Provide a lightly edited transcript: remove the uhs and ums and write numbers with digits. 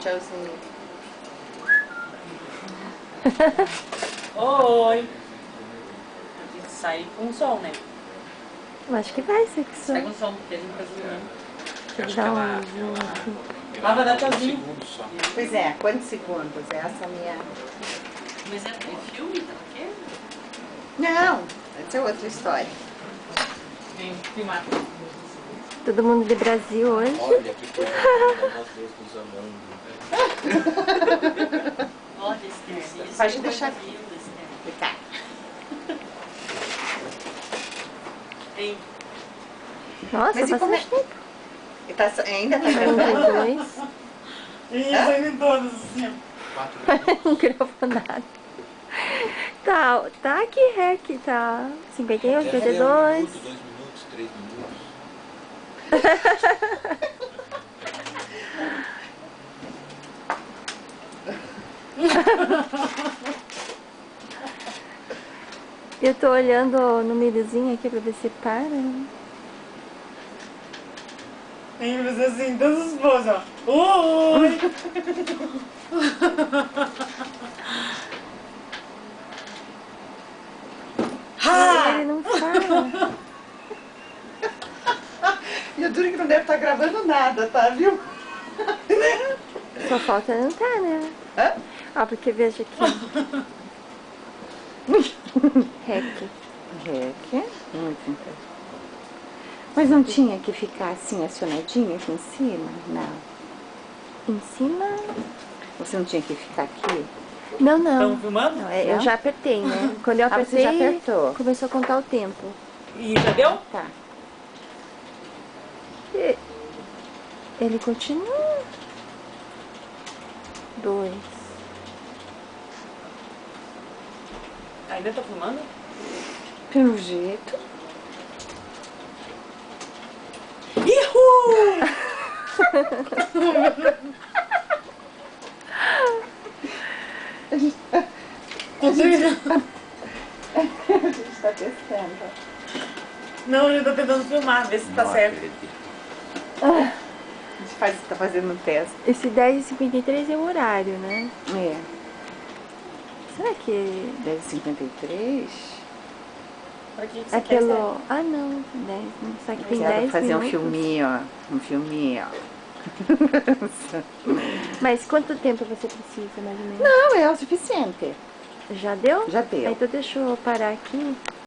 Tchauzinho. Oi. Tem que sair com som, né? Eu acho que vai ser que só. Sai com som, porque a gente tá zoando. Tem que dar um zoom aqui. Lá vai dar tchauzinho. Pois é, quantos segundos? Essa minha... Mas é filme, tá ok? Não, essa é outra história. Vem filmar. Todo mundo de Brasil hoje. Olha que coisa linda, nós dois nos amando. Olha esse terço. Pode deixar lindo esse terço. Vem cá. Hein? Nossa, Mas e como bastante tempo. E tá, ainda tá gravando? 42. Isso, ainda em todos, assim, ó. Microfonado. Tá aqui, REC, tá 51, 52. 2 minutos, 3 minutos. Eu tô olhando o númerozinho aqui pra ver se para. Tem que fazer assim, todos os poses, ó. Oi! Ele não para. E eu duro que não deve estar gravando nada, tá, viu? Só falta não tá, né? Hã? Ó, porque veja aqui. REC. REC. Muito interessante. Mas não tinha que ficar assim, acionadinho aqui em cima? Não. Em cima? Você não tinha que ficar aqui? Não, não. Estão filmando? Não, eu Não? já apertei, né? Quando eu Ah, você apertei, já apertou. começou a contar o tempo. E já deu? Tá. E ele continua. 2. Ainda tá filmando? Pelo jeito. Ihu! A gente tá testando. Não, eu tô tentando filmar, ver se tá certo. A gente tá fazendo um teste. Esse 10h53 é o horário, né? É. Será que 10h53. Pra que você é quer pelo... Ah, não. 10. Não. Será que tem Dá pra 10 fazer minutos? um filminho, ó. Um filminho, ó. Mas quanto tempo você precisa, mais ou menos? Não, é o suficiente. Já deu? Já deu. Então deixa eu parar aqui.